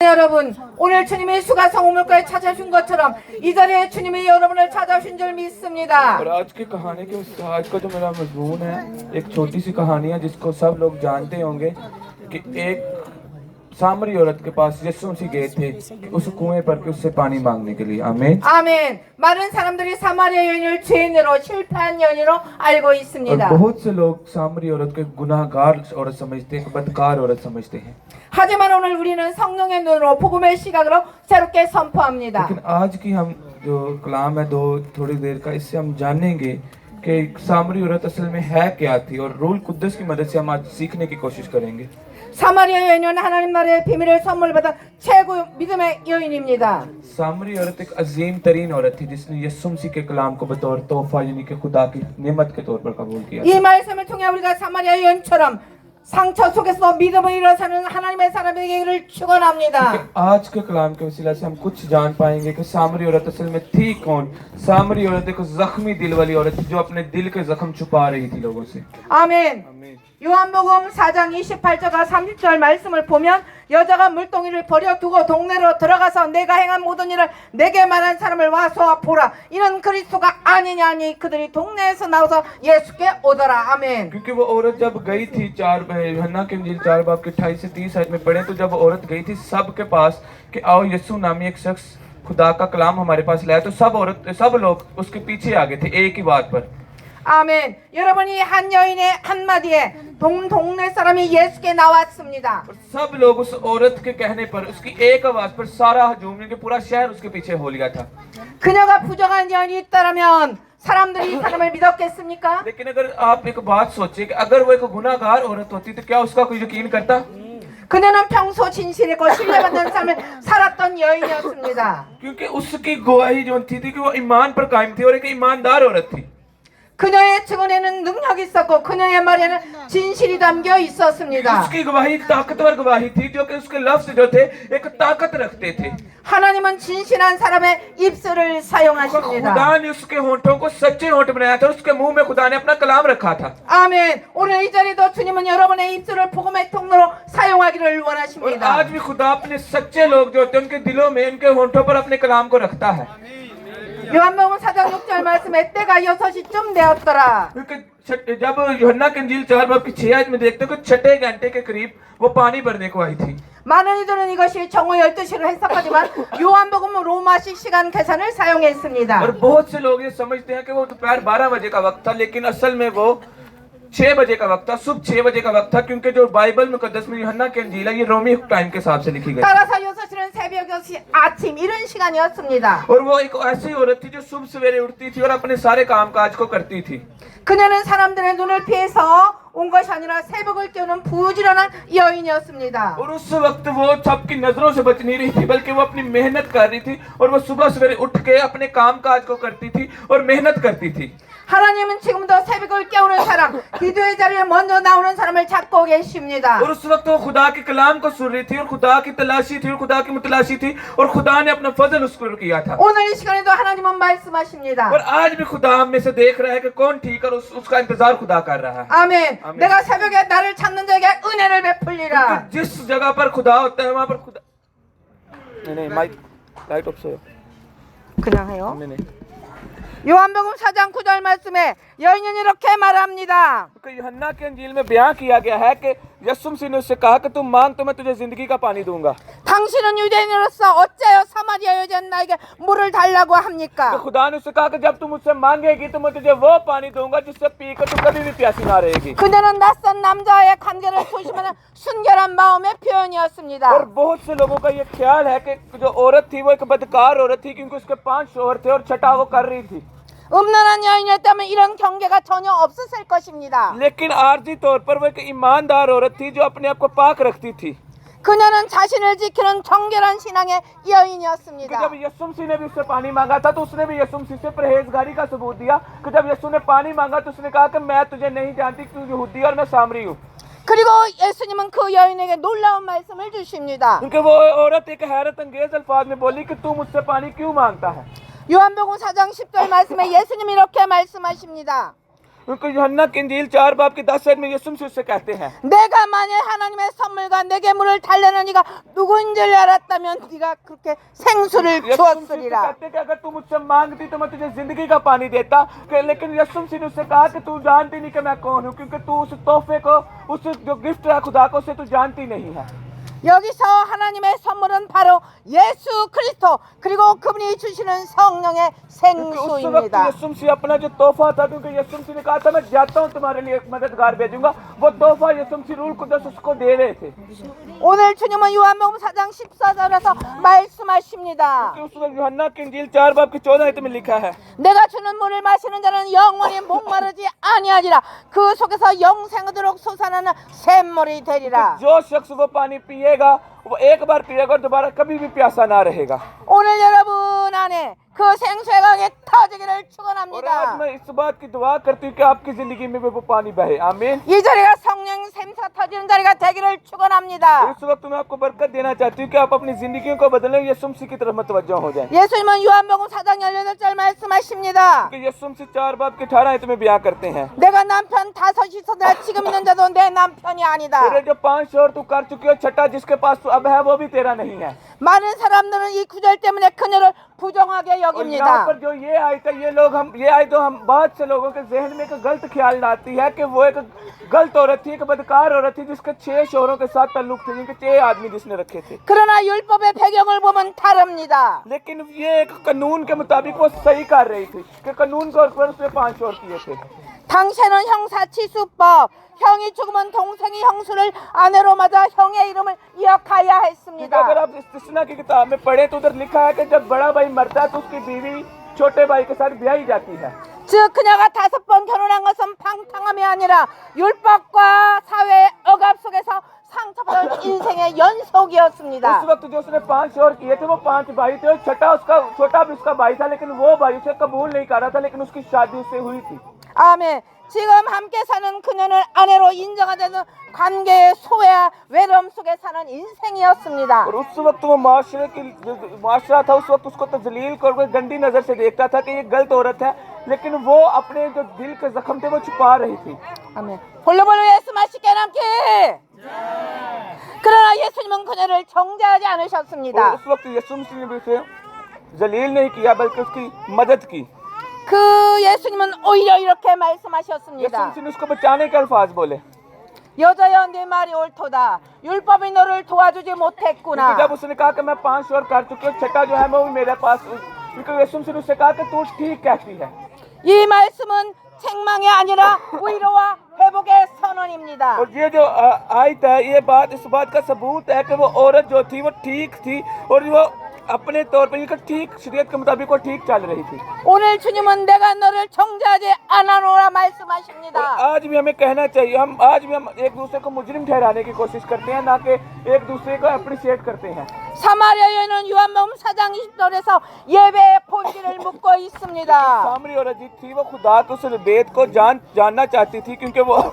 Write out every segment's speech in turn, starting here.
여러분, 오늘 주님이 수가성 우물가에 찾아오신 것처럼 이 자리에 주님이 여러분을 찾아오신 줄 믿습니다. और आज की कहानी के आज का जो मेरा मजमून है एक छोटी सी कहानी है जिसको सब लोग जानते होंगे कि एक सामरी औरत के पास यीशु मसीह गए थे उस कुएं पर के उससे पानी मांगने के लिए। आमीन 아멘. 많은 사람들이 사마리아 여인을 죄인으로 실패한 여인으로 알고 और 있습니다. बहुत से लोग सामरी औरत को गुनाहगार औरत समझते हैं, बदकार औरत समझते हैं। 하지만 오늘 우리는 성령의 눈으로 복음의 시각으로 새롭게 선포합니다. लेकिन आज की हम जो कलाम है दो थोड़ी देर का, इससे हम जानेंगे कि सामरी औरत असल में है क्या थी और रूल कुद्दस की मदद से हम आज सीखने की कोशिश करेंगे। 사마리아 여인은 하나님 나라의 비밀을 선물 받은 최고 믿음의 여인입니다. सामरी औरत एक अजीम तरीन औरत थी जिसने यीशु मसीह के कलाम को बतौर तोहफा यानी कि खुदा की नेमत के तौर पर कबूल किया। 이 말씀을 통해 우리가 사마리아 여인처럼 상처 속에서 믿음을 일어서는 하나님의 사람에게를 축원합니다. आज के कलाम के वसीला से हम कुछ जान पाएंगे कि सामरी औरत असल में थी कौन। सामरी औरत एक जख्मी दिल वाली औरत थी जो अपने दिल के जख्म छुपा रही थी लोगों से। 아멘. 요한복음 4장 28절과 30절 말씀을 보면 여자가 물동이를 버려두고 동네로 들어가서 내가 행한 모든 일을 내게 말한 사람을 와서 보라. 이는 그리스도가 아니냐니 그들이 동네에서 나와서 예수께 오더라. 아멘. क्योंकि वो औरत जब गई थी यूहन्ना के इंजील 4 बाब के 28 से 30 आयत में पढ़े तो जब औरत गई थी सब के पास कि आओ यीशु नामी एक शख्स खुदा का कलाम हमारे पास लाया, तो सब लोग उसके पीछे आ गए थे एक ही बात पर। 아멘. 여러분이 한 여인의 한마디에 동네 사람이 예수께 나왔습니다. सब लोग उस औरत के कहने पर उसकी एक आवाज पर सारा हजूम के पूरा शहर उसके पीछे हो लिया था। 그녀가 부정한 여인이 있다면 사람들이 이 사람을 믿었겠습니까? लेकिन अगर आप एक बात सोचिए कि अगर वो एक गुनाहगार औरत होती तो क्या उसका कोई यकीन करता? 그녀는 평소 진실했고 신뢰받는 삶을 살았던 여인이었습니다. क्योंकि उसकी गवाही जो थी कि वो ईमान पर कायम थी और एक ईमानदार औरत थी। 그녀의 증언에는 능력이 있었고 그녀의 말에는 진실이 담겨 있었습니다. उसकी गवाही एक ताकतवर गवाही थी जो कि उसके लफ्ज जो थे एक ताकत रखते थे। 하나님은 진실한 사람의 입술을 사용하십니다. खुदा ने उसके होंठों को सच्चे होंठ बनाया था और उसके मुंह में खुदा ने अपना कलाम रखा था। 아멘. 오늘 이 자리도 주님은 여러분의 입술을 복음의 통로로 사용하기를 और 원하십니다. आज भी खुदा अपने सच्चे लोग जो होते हैं उनके दिलों में उनके होंठों पर अपने कलाम को रखता है। 요한복음 4장 6절 말씀에 때가 6시쯤 되었더라. क्योंकि जब यूहन्ना के इंजील 4 बाब की 6 आयत में देखते हैं कि छठे घंटे के करीब वो पानी भरने को आई थी। 많은 이들은 이것이 정오 12시를 해석하지만 요한복음은 로마식 시간 계산을 사용했습니다. और बहुत से लोग ये समझते हैं कि वो दोपहर 12 बजे का वक्त था, लेकिन असल में वो 6 बजे का वक्त था, सुबह 6 बजे का वक्त था, क्योंकि जो बाइबल मुकद्दस में यूहन्ना की इंजील है ये रोमी टाइम के हिसाब से लिखी गई। 따라서 6시는 새벽 6시 아침 이런 시간이었습니다. और वो एक ऐसी औरत थी जो सुबह सवेरे उठती थी और अपने सारे कामकाज को करती थी। 그녀는 사람들의 눈을 피해서 온 것이 아니라 새벽을 깨우는 부지런한 여인이었습니다. और उस वक्त वो सबकी नजरों से बच नहीं रही थी, बल्कि वो अपनी मेहनत कर रही थी और वो सुबह सवेरे उठ के अपने कामकाज को करती थी और मेहनत करती थी। 하나님은 지금도 새벽을 깨우는 사람, 기도의 자리에 먼저 나오는 사람을 찾고 계십니다. और उस वक्त वो खुदा के कलाम को सुन रही थी और खुदा की तलाशी थी और खुदा की मुतलाशी थी और खुदा ने अपना फजल उसको किया था। 오늘 이 시간에도 하나님은 말씀하십니다. और आज भी खुदा हम में से देख रहा है कि कौन ठीक और उसका इंतजार खुदा कर रहा है। 아멘. 내가 새벽에 나를 찾는 자에게 은혜를 베풀리라. जिस जगह पर खुदा होता है वहाँ पर खुदा नहीं माइक लाइट ऑफ से 그냥 해요. नहीं 요한복음 4장 9절 말씀에 여인은 이렇게 말합니다. यूहन्ना के इंजील में बयां किया गया है कि यीशु मसीह ने उससे कहा कि तुम मांग तो मैं तुझे जिंदगी का पानी दूंगा। 당신은 유대인으로서 어째요 사마리아 여자는 나에게 물을 달라고 तो 합니까? खुदा ने उससे कहा कि जब तुम मुझसे मांगेगी तो मैं तुझे वो पानी दूंगा जिससे पीकर तू कभी भी प्यासी ना रहेगी। 그녀는 낯선 남자와의 관계를 조심하는 순결한 마음의 표현이었습니다. और बहुत से लोगों का ये ख्याल है कि जो औरत थी वो एक बदकार औरत थी क्योंकि उसके 5 शौहर थे और छठा वो कर रही थी। 음란한 여인이었다면 이런 경계가 전혀 없었을 것입니다. लेकिन आर्जी तौर पर वो एक ईमानदार औरत थी जो अपने आप को पाक रखती थी। 그녀는 자신을 지키는 정결한 신앙의 여인이었습니다. जब यीशु मसीह ने भी उससे पानी मांगा था तो उसने भी यीशु मसीह से परहेजगारी का सबूत दिया कि जब यीशु ने पानी मांगा तो उसने कहा कि मैं तुझे नहीं जानती, तू यहूदी और मैं सामरी हूँ। 그리고 예수님은 그 여인에게 놀라운 말씀을 주십니다. क्योंकि वो औरत एक हैरत अंगेज अल्फाज में बोली कि तू मुझसे पानी क्यों मांगता है। 요한복음 4장 10절 말씀에 예수님이 이렇게 말씀하십니다. उनको यूहन्ना की इंजील 4 बाब की 10 में यीशु मसीह उससे कहते हैं 내가 만일 하나님의 선물과 내게 물을 달려는 이가 누구인 줄 알았다면 네가 그렇게 생수를 यीशु मसीह से 주었으리라. कहते कि अगर तू मुझसे मांगती तो मैं तुझे जिंदगी का पानी देता लेकिन यीशु मसीह ने उससे कहा कि तू जानती नहीं कि मैं कौन हूँ क्योंकि तू उस तोहफे को उस जो गिफ्ट है खुदा को उसे तू जानती नहीं है। 여기서 하나님의 선물은 바로 예수 그리스도 그리고 그분이 주시는 성령의 क्योंकि उस वक्त 생수입니다. यीशु मसीह अपना जो तोहफा था क्योंकि यीशु मसीह ने कहा था मैं जाता हूँ तुम्हारे लिए एक मददगार भेजूंगा वो तोहफा यीशु मसीह रूह कुदस उसको दे रहे थे। 오늘 주님은 요한복음 4장 14절에서 말씀하십니다. कि उस वक्त यूहन्ना की इंजील 4 बाब की 14 में लिखा है 내가 주는 물을 마시는 자는 영원히 목마르지 아니하리라. 그 속에서 영생하도록 솟아나는 샘물이 되리라. जो शख्स वो पानी पिएगा वो एक बार पिएगा और दोबारा कभी भी प्यासा ना रहेगा। 오늘 여러분 안에 그 생수의 강이 터지기를 और आज 축원합니다. मैं इस बात की दुआ करती हूँ कि आपकी जिंदगी में भी वो पानी बहे। आमीन। 이 자리가 성령 샘수가 터지는 자리가 되기를 축원합니다. इस वक्त मैं आपको बरकत देना चाहती हूँ कि आप अपनी जिंदगियों को बदलें यीशु मसीह की तरफ मुतवज्जो हो जाएं। 예수님은 요한복음 4장 18절 말씀하십니다. कि यीशु मसीह 4 बाब की 18 आयत में बयां करते हैं 내가 남편 다섯이 있어도 지금 있는 자도 내 남편이 아니다. तेरे जो 5 शोहर तू कर चुकी हो छठा जिसके पास तू अब है वो भी तेरा नहीं है। 많은 사람들은 이 구절 때문에 그녀를 부정하게 और यहाँ 여깁니다. पर जो ये आयत है ये आयत तो हम बहुत से लोगों के जहन में एक गलत ख्याल लाती है कि वो एक गलत औरत थी एक बदकार औरत थी जिसके 6 शोहरों के साथ ताल्लुक थे जिनके 6 आदमी जिसने रखे थे। 그러나 율법의 배경을 보면 다릅니다. लेकिन ये एक कानून के मुताबिक वो सही कर रही थी कि कानून के ऊपर उसने 5 शोहर किए थे। 당시에는 형사치수법, 형이 죽으면 동생이 형수를 아내로 맞아 형의 이름을 이어가야 क्योंकि 했습니다. अगर आप इस्तिस्ना की किताब में पढ़े तो उधर लिखा है कि जब बड़ा भाई मरता है तो उसकी बीवी छोटे भाई के साथ ब्याही जाती है। 즉 그녀가 5번 결혼한 것은 방탕함이 아니라 율법과 사회의 억압 속에서 상처받은 인생의 उस 연속이었습니다. वक्त जो उसने 5 शोहर किए थे वो 5 भाई थे और छोटा भी उसका भाई था लेकिन वो भाई उसे कबूल नहीं कर रहा था लेकिन उसकी शादी उससे हुई थी। 아멘. 지금 함께 사는 그녀는 아내로 인정하지 않는 관계의 소외와 외로움 속에 사는 인생이었습니다. और उस वक्त वो माशरा था उस वक्त उसको तजलील कर गंदी नजर से देखता था कि ये गलत औरत है लेकिन वो अपने जो दिल के जख्म थे वो छुपा रही थी। 아멘. 홀로볼로 예수 맛있게 남기. 그러나 예수님은 그녀를 정죄하지 और 않으셨습니다. उस वक्त यीशु मसीह ने भी उसे जलील नहीं किया बल्कि उसकी मदद की। 그 예수님은 오히려 이렇게 यीशु 말씀하셨습니다. मसीह ने उसको बचाने के अल्फाज बोले 여자여 네 말이 옳도다. 율법이 너를 도와주지 क्योंकि 못했구나. जब उसने कहा कि मैं 5 शोहर कर चुकी हूँ छठा जो है वो भी मेरे पास क्योंकि यीशु मसीह ने उससे कहा कि तू ठीक कहती है। 이 말씀은 책망이 아니라 위로와 회복의 선언입니다. और ये जो आयत है ये बात इस बात का सबूत है कि वो औरत जो थी वो ठीक थी और वो अपने तौर पर ये ठीक शरीयत के मुताबिक वो ठीक चल रही थी। 오늘 주님은 내가 너를 정죄하지 않아노라 말씀하십니다. आज भी हमें कहना चाहिए आज भी हम एक दूसरे को मुजरिम ठहराने की कोशिश करते हैं ना कि एक दूसरे को अप्रिशिएट करते हैं। 사마리아 여인은 요한복음 4장 20절에서 예배의 본질을 묻고 있습니다. सामरी औरत जी थी वो खुदा के उस वेद को जानना चाहती थी क्योंकि वो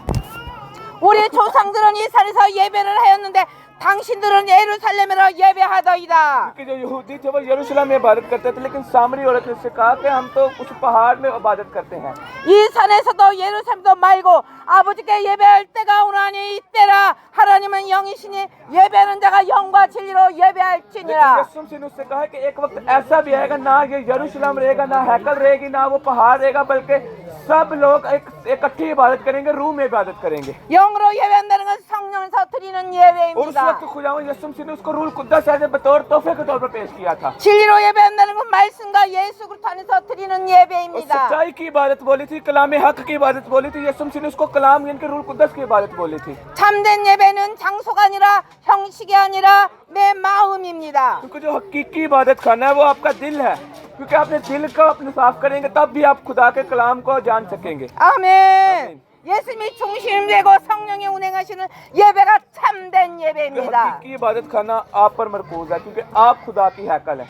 우리 조상들은 이 산에서 예배를 하였는데 당신들은 예루살렘으로 예배하더이다. कि जो यहूदी थे वो यरूशलेम में इबादत करते थे लेकिन सामरी औरत ने उससे कहा कि हम तो उस पहाड़ में इबादत करते हैं। 이 산에서도 예루살렘도 말고 아버지께 예배할 때가 오나니 이때라. 하나님은 영이시니 예배하는 자가 영과 진리로 लेकिन 예배할지니라. यीशु मसीह ने उससे कहा कि एक वक्त ऐसा भी आएगा ना ये यरूशलेम रहेगा ना हैकल रहेगी ना वो पहाड़ रहेगा बल्कि सब लोग इकट्ठी इबादत करेंगे रूह में इबादत करेंगे। 영으로 예배한다는 건 성령에서 드리는 और उस 예배입니다. वक्त खुदावंद यीशु मसीह ने उसको रूह कुद्दस ऐसे बतौर तोहफे के तौर पर पेश किया था। 진리로 예배한다는 건 말씀과 예수 그리스도 안에서 드리는 और 예배입니다. सच्चाई की इबादत बोली थी कलाम हक की इबादत बोली थी यीशु मसीह ने उसको कलाम यानी कि रूह कुद्दस की इबादत बोली थी। 참된 예배는 장소가 아니라 형식이 아니라 내 마음입니다. क्योंकि जो हकीकी इबादत खाना है वो आपका दिल है क्योंकि अपने दिल को अपने साफ करेंगे तब भी आप खुदा के कलाम को जान सकेंगे। 아멘. 예수님이 중심 되고 성령이 운행하시는 예배가 참된 예배입니다. हकीकी इबादत खाना आप पर मरकूज है क्योंकि आप खुदा की हैकल है।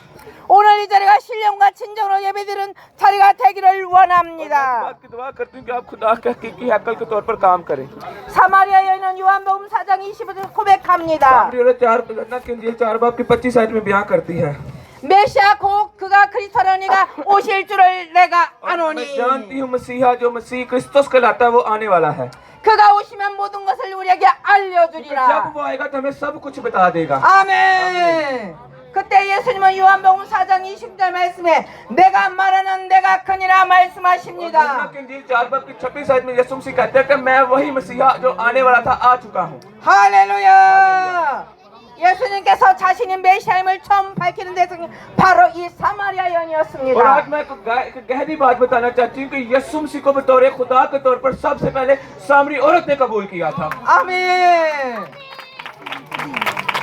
오늘 이 자리가 신령과 진정으로 예배드리는 자리가 되기를 इस 원합니다. बात की दुआ करती हूँ कि आप खुदा के हकीकी हैकल के तौर पर काम करें। 사마리아 여인은 요한복음 4장 25절 고백합니다. सामरी औरत 4 बाब की 25 आयत में बयां करती है 메시아 곧 그가 그리스도라는 이가 오실 줄을 내가 और मैं 아노니 जानती हूँ मसीहा जो मसीह क्रिस्तुस कहलाता है वो आने वाला है। 그가 오시면 모든 것을 우리에게 जब 알려주리라. वो आएगा तो हमें सब कुछ बता देगा। 아멘. 그때 예수님은 요한복음 4장 20절 말씀에 내가 말하는 내가 그니라 यूहन्ना 말씀하십니다. के इंजील 4 बाब की 26 आयत में यीशु मसीह कहते हैं कि मैं वही मसीहा जो आने वाला था आ चुका हूँ। 할렐루야. 예수님께서 자신이 메시아임을 처음 밝히는 대상이 바로 이 사마리아 और आज 여인이었습니다. मैं एक गहरी बात बताना चाहती हूँ कि यीशु मसीह को बतौर खुदा के तौर पर सबसे पहले सामरी औरत ने कबूल किया था। 아멘.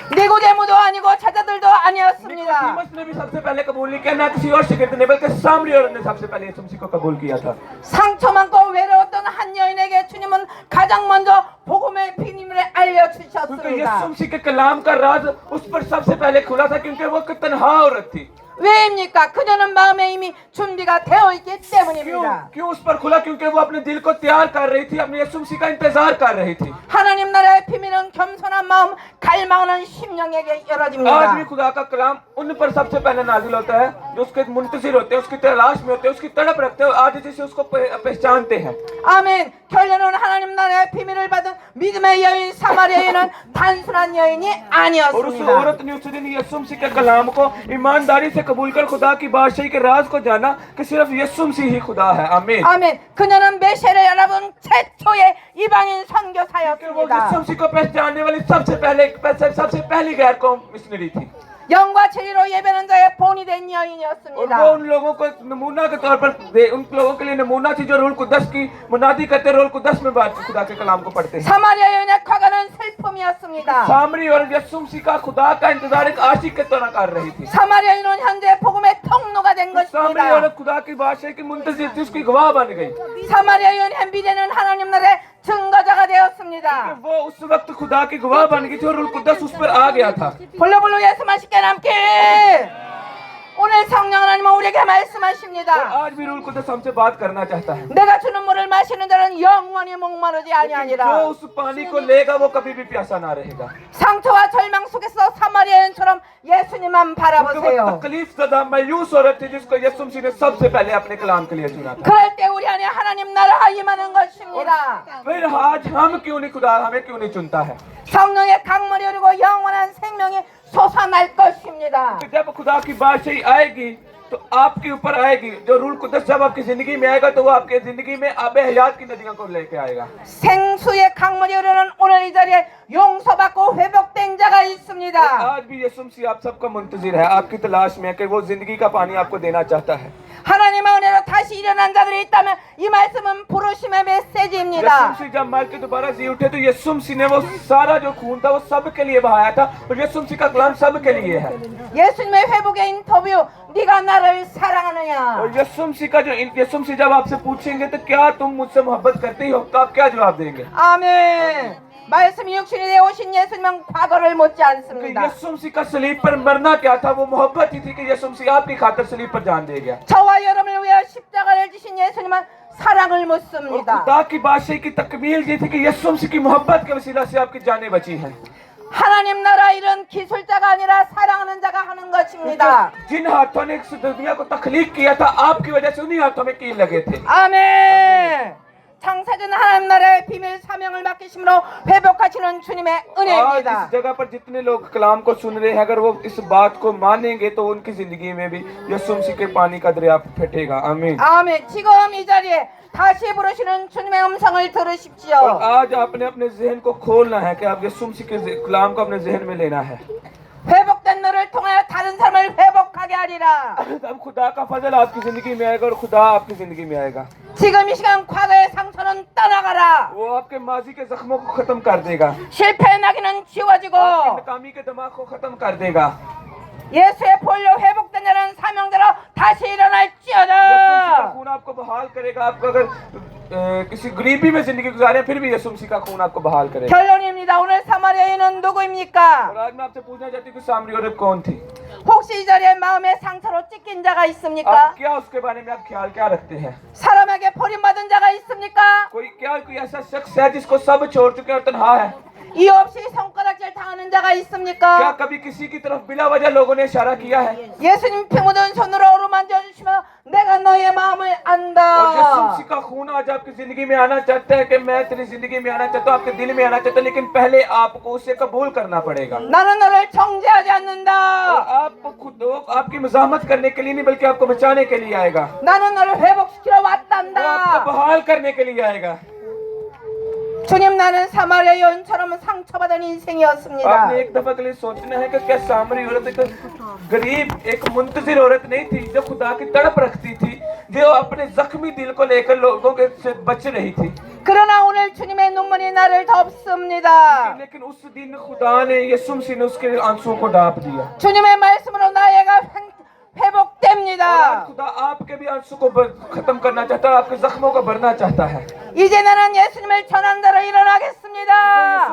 니고데모도 아니고 제자들도 아니었습니다. निकोदेमुस ने भी सबसे पहले कबूल नहीं किया, ना किसी और शिगिर्द ने, बल्कि सामरी औरत ने सबसे पहले यीशु मसीह को कबूल किया था। 상처 많고 외로웠던 한 여인에게 주님은 가장 먼저 복음의 비밀을 क्योंकि 알려주셨습니다. यीशु मसीह के कलाम का राज उस पर सबसे पहले खुला था, क्योंकि वो एक तन्हा औरत थी। 왜입니까? 그녀는 마음에 이미 준비가 되어 있기 때문입니다. क्यों उस पर खुला? क्योंकि वो अपने दिल को तैयार कर रही थी, अपने यीशु मसीह का इंतजार कर रही थी। 하나님 나라의 비밀은 겸손한 마음, 갈망하는 심령에게 आज 열어집니다. भी खुदा का कलाम उन पर सबसे पहले नाजिल होता है जो उसके मुंतजिर होते हैं, उसकी तलाश में होते हैं, उसकी तड़प रखते हैं, आज जैसे उसको पहचानते हैं। 아멘. 결론은 하나님 나라의 비밀을 받은 믿음의 여인 사마리아 여인은 단순한 여인이 और उस 아니었습니다. औरत ने उस दिन यीशु मसीह के कलाम को ईमानदारी से कबूल कर खुदा की बादशाही के राज को जाना कि सिर्फ यीशु मसीह ही खुदा है। आमीन। 아멘. 그녀는 메시아를 알아본 최초의 이방인 कि वो 선교사였습니다. यीशु मसीह को पहचानने वाली सबसे पहली गैर कौम मिशनरी थी। 영과 진리로 예배하는 자의 본이 된 और 여인이었습니다. वो उन लोगों को नमूना के तौर पर उन लोगों के लिए नमूना थी जो रूल कुदस की मुनादी करते, रूल कुदस में बात खुदा के कलाम को पढ़ते हैं। 사마리아 여인의 과거는 슬픔이었습니다. सामरी और यीशु मसीह का खुदा का इंतजार एक आशिक के तरह कर रही थी। 사마리아 여인은 현재 복음의 통로가 된 सामरी 것입니다. और खुदा की बादशाही की मुंतजिर थी, उसकी गवाह बन गई। 사마리아 여인의 미래는 하나님 나라의 증거자가 कि 되었습니다. वो उस वक्त खुदा की गवाह बन गई थी और रूल कुदस उस पर आ गया था। 볼로볼로 예수 맛있게 남게. 오늘 성령 하나님은 우리에게 और 말씀하십니다. आज भी रूल कुदस हमसे बात करना चाहता है। 내가 주는 물을 마시는 자는 영원히 목마르지 जो 아니하니라. उस पानी को लेगा वो कभी भी प्यासा ना रहेगा। 상처와 절망 속에서 사마리아 여인처럼 예수님만 क्योंकि वो 바라보세요. तकलीफ ज़दा मायूस औरत थी जिसको यीशु मसीह ने सबसे पहले अपने कलाम के लिए चुना था। 그럴 때 우리 안에 하나님 나라가 임하는 것입니다. फिर आज हम क्यों नहीं, खुदा हमें क्यों नहीं चुनता है? 성령의 강물이 흐르고 영원한 생명이 솟아날 것입니다. कि जब खुदा की बादशाही आएगी तो आपके ऊपर आएगी। जो रूल कुदस जब आपकी जिंदगी में आएगा तो वो आपके जिंदगी में आबे हयात की नदियों को लेके आएगा। 생수의 강물이 흐르는 오늘 이 자리에 용서받고 회복된 자가 있습니다. आज भी यीशु मसीह आप सबका मुंतजिर है, आपकी तलाश में है कि वो जिंदगी का पानी आपको देना चाहता है। 하나님의 은혜로 다시 일어난 자들이 있다면 이 말씀은 부르심의 यीशु 메시지입니다. मसीह जब मर के दोबारा जी उठे तो यीशु मसीह ने वो सारा जो खून था वो सबके लिए बहाया था, और यीशु मसीह का कलाम सबके लिए है। 예수님의 회복의 인터뷰, 네가 나를 사랑하느냐? और यीशु मसीह का जो यीशु मसीह जब आपसे पूछेंगे तो क्या तुम मुझसे मोहब्बत करते हो, तो आप क्या जवाब देंगे? 아멘. 말씀이 육신이 되어 오신 예수님은 과거를 묻지 कि 않습니다. यीशु मसीह का सलीब पर मरना क्या था? वो मोहब्बत ही थी कि यीशु मसीह आपकी खातिर सलीब पर जान दे गया। 저와 여러분을 위해 십자가를 지신 예수님은 사랑을 और 묻습니다. खुदा की बादशाही की तकमील ये थी कि यीशु मसीह की मोहब्बत के वसीला से आपकी जानें बची हैं। 하나님 나라 일은 기술자가 아니라 사랑하는 자가 하는 것입니다. जिन हाथों ने इस दुनिया को तखलीक किया था आपकी वजह से उन्हीं हाथों में कील लगे थे। 아멘. 창세전 하나님 나라의 비밀 사명을 맡기심으로 회복하시는 주님의 आज 은혜입니다. इस जगह पर जितने लोग कलाम को सुन रहे हैं, अगर वो इस बात को मानेंगे तो उनकी जिंदगी में भी यीशु मसीह के पानी का दरिया फटेगा। आमीन। 아멘. 지금 이 자리에 다시 부르시는 주님의 음성을 들으십시오. और आज आपने अपने जहन को खोलना है कि आप यीशु मसीह के कलाम को अपने जहन में लेना है। 회복된 너를 통하여 다른 사람을 회복하게 하리라. तब खुदा का फजल आपकी जिंदगी में आएगा और खुदा आपकी जिंदगी में आएगा। 지금 이 시간 과거의 상처는 떠나가라. वो आपके माजी के जख्मों को खत्म कर देगा, 실패의 낙인은 지워지고 आपकी नाकामी के दिमाग को खत्म कर देगा। 예수의 보혈로 회복된 자는 사명대로 다시 यीशु मसीह का 일어날지어다. खून आपको बहाल करेगा। आपको अगर किसी गरीबी में जिंदगी गुजारे फिर भी यीशु मसीह का खून आपको बहाल करेगा। 결론입니다. 오늘 사마리아인은 누구입니까? और आज मैं आपसे पूछना चाहती हूँ कि सामरी औरत कौन थी? 혹시 이 자리에 마음의 상처로 찢긴 자가 आप 있습니까? क्या उसके बारे में आप ख्याल क्या रखते हैं? 사람에게 버림받은 자가 있습니까? कोई ऐसा शख्स है जिसको सब छोड़ चुके हैं और तन्हा है? 이유 없이 손가락질 당하는 자가 क्या 있습니까? कभी किसी की तरफ बिना वजह लोगों ने इशारा किया है? 예수님 피 묻은 손으로 어루만져 주시면 내가 너의 마음을 और 안다. यीशु मसीह का खून आज आपकी जिंदगी में आना चाहता है कि मैं तेरी जिंदगी में आना चाहता हूँ, आपके दिल में आना चाहता हूँ, लेकिन पहले आपको उसे कबूल करना पड़ेगा। 나는 너를 정죄하지 और 않는다. आप खुद आपकी मजामत करने के लिए नहीं बल्कि आपको बचाने के लिए आएगा। 나는 너를 회복시키러 वो आपको 왔단다. बहाल करने के लिए आएगा। 주님, 나는 사마리아 여인처럼 상처받은 인생이었습니다. आपने एक दफा के लिए सोचना है कि क्या सामरी औरत एक गरीब एक मुंतजिर औरत नहीं थी जो खुदा की तड़प रखती थी, जो अपने जख्मी दिल को लेकर लोगों के से बच रही थी। 그러나 오늘 주님의 눈물이 나를 덮습니다. लेकिन उस दिन खुदा ने यीशु मसीह ने उसके आंसुओं को ढांप दिया। 주님의 말씀으로 나의가 और आज 회복됩니다. खुदा आपके भी आंसू को खत्म करना चाहता है, आपके जख्मों को भरना चाहता है। 이제 나는 예수님을 전한 대로 यीशु 일어나겠습니다.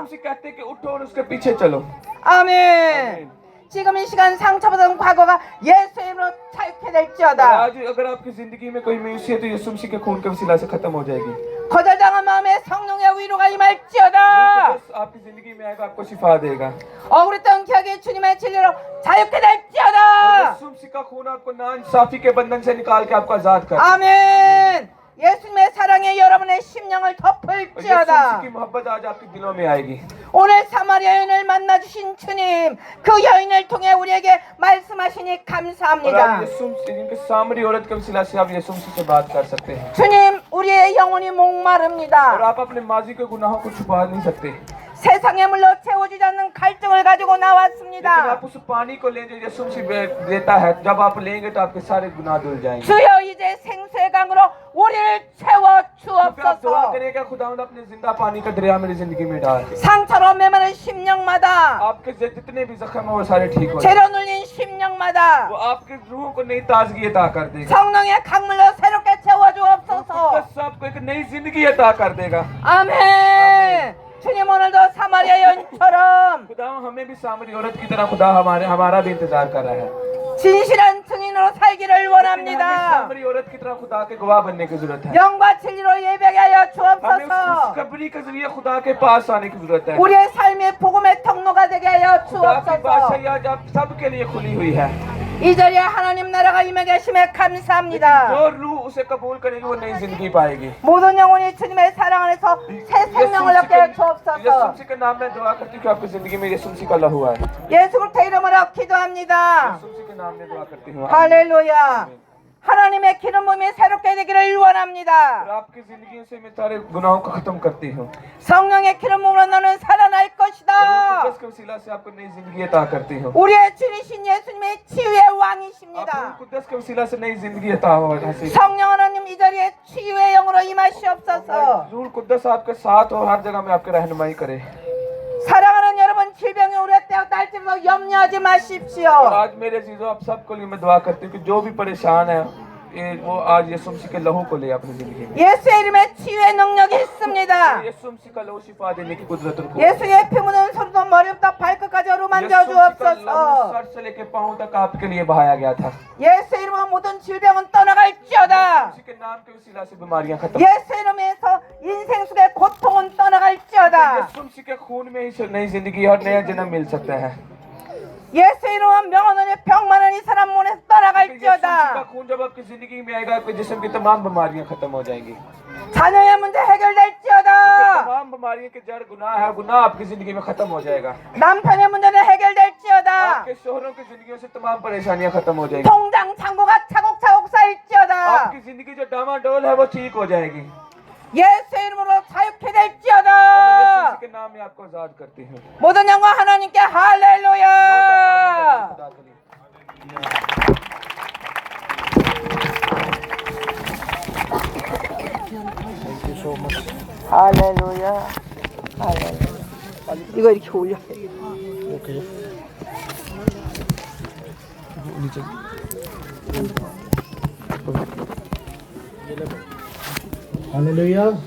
मसीह कहते हैं कि उठो और उसके पीछे चलो। 아멘. 지금 이 시간 상처받은 과거가 예수의 이름으로 자유케 और 될지어다. आज अगर आपकी जिंदगी में कोई मयूसी है तो यीशु मसीह के खून के वसीला से खत्म हो जाएगी। 거절당한 마음에 성령의 위로가 임할지어다. बस आपकी जिंदगी में आएगा, आपको शिफा देगा। 억울했던 기억이 주님의 진리로 자유케 और 될지어다. यीशु मसीह का खून आपको नाइंसाफी के बंधन से निकाल के आपको आजाद कर। 아멘. 예수님의 사랑이 여러분의 심령을 और यीशु मसीह 덮을지어다. की मोहब्बत आज आपके दिलों में आएगी। 오늘 사마리아 여인을 만나 주신 주님, 그 여인을 통해 우리에게 말씀하시니 और 감사합니다. आज यीशु मसीह जिनके सामरी औरत के वसीला से आप यीशु मसीह से बात कर सकते हैं। 주님, 우리의 영혼이 और 목마릅니다. आप अपने माजी के गुनाहों को छुपा नहीं सकते, 세상의 물로 채워지지 않는 갈증을 가지고 लेकिन 나왔습니다. आप उस पानी को लें जो यीशु मसीह देता है। जब आप लेंगे तो आपके सारे गुनाह धुल जाएंगे। 주여, 이제 생수의 강으로 우리를 채워 कृपया आप दुआ 주옵소서. करेगा, खुदावंद अपने जिंदा पानी का दरिया मेरी जिंदगी में डाल। 상처로 메마른 심령마다, आपके जितने भी जख्म है वो सारे ठीक हो जाए। 죄로 눌린 심령마다 वो आपके रूह को नई ताजगी अता कर देगा। 성령의 강물로 새롭게 채워 주옵소서. बस आपको एक नई जिंदगी अता कर देगा। 아멘. 주님, 오늘도 사마리아 여인처럼 खुदा हमें भी सामरी औरत की तरह खुदा हमारा भी इंतजार कर रहा है। 진실한 증인으로 살기를 लेकिन हमें 원합니다. सामरी औरत की तरह खुदा के गवाह बनने की जरूरत है। 영과 진리로 예배하게 하여 हमें उस 주옵소서. खुशखबरी के जरिए खुदा के पास आने की जरूरत है। 우리의 삶의 복음의 통로가 되게 하여 खुदा की 주옵소서. बादशाही आज आप सबके लिए खुली हुई है। 이 자리에 하나님 나라가 임해 계심에 लेकिन 감사합니다. जो रूह उसे कबूल करेगी वो नई जिंदगी पाएगी। 모든 영혼이 주님의 사랑 안에서 새 생명을 얻게 해 यीशु 주옵소서. मसीह के नाम में दुआ करती हूँ कि आपकी जिंदगी में यीशु मसीह का लहू आए। 예수 그리스도 이름으로 기도합니다. यीशु मसीह के नाम में दुआ करती हूँ। 할렐루야. 하나님의 기름 부음이 새롭게 되기를 और 원합니다. आपकी जिंदगी से मैं सारे गुनाहों को खत्म करती हूँ। 성령의 기름 부음으로 너는 살아날 것이다. रूह के वसीला से आपको नई जिंदगी अता करती हूँ। 우리의 주이신 예수님의 치유의 आप 왕이십니다. रूह कुद्दस के वसीला से नई जिंदगी अता हो हासिल। 성령 하나님 이 자리에 치유의 영으로 임하시옵소서. रूह कुद्दस आपके साथ हो, हर जगह में आपकी रहनुमाई करे। 사랑하는 여러분, 질병이 우리의 때였다 할지라도 염려하지 और 마십시오. आज मेरे चीजों आप सबको लिए मैं दुआ करती हूँ कि जो भी परेशान है वो आज यीशु मसीह के लहू को ले अपनी जिंदगी में। 예수의 이름에 치유의 능력이 있습니다. यीशु मसीह का लहू शिफा देने की कुदरत रखो। 예수의 피 묻은 소리도 머리부터 발끝까지 어루만져 यीशु मसीह का लहू 주옵소서. सर से लेके पांव तक आपके लिए बहाया गया था। 예수의 이름으로 모든 질병은 떠나갈지어다. उसी के नाम के वसीला से बीमारियां खत्म। 예수의 이름에서 인생 속의 고통은 떠나갈지어다. यीशु मसीह के खून में ही नई जिंदगी और नया जन्म मिल सकता है। 예수의 이름은 명언을 병 많은 이 사람 몸에서 यीशु मसीह का 떠나갈지어다. खून जब आपकी जिंदगी में आएगा आपके जिस्म की तमाम बीमारियां खत्म हो जाएंगी। 자녀의 문제 해결될지어다. तमाम बीमारियों के जड़ गुनाह है, गुनाह आपकी जिंदगी में खत्म हो जाएगा। 남편의 문제는 해결될지어다. आपके शोहरों की जिंदगियों से तमाम परेशानियां खत्म हो जाएंगी। 통장 잔고가 차곡차곡 쌓일지어다. आपकी जिंदगी जो डामाडोल है वो ठीक हो जाएगी। 예수의 이름으로 자유케 और मैं यीशु 될지어다. मसीह के नाम में आपको आजाद करती हूँ। 모든 영광 하나님께 할렐루야. खुदा के लिए। 할렐루야. 할렐루야. 이거 이렇게 올려. Hallelujah.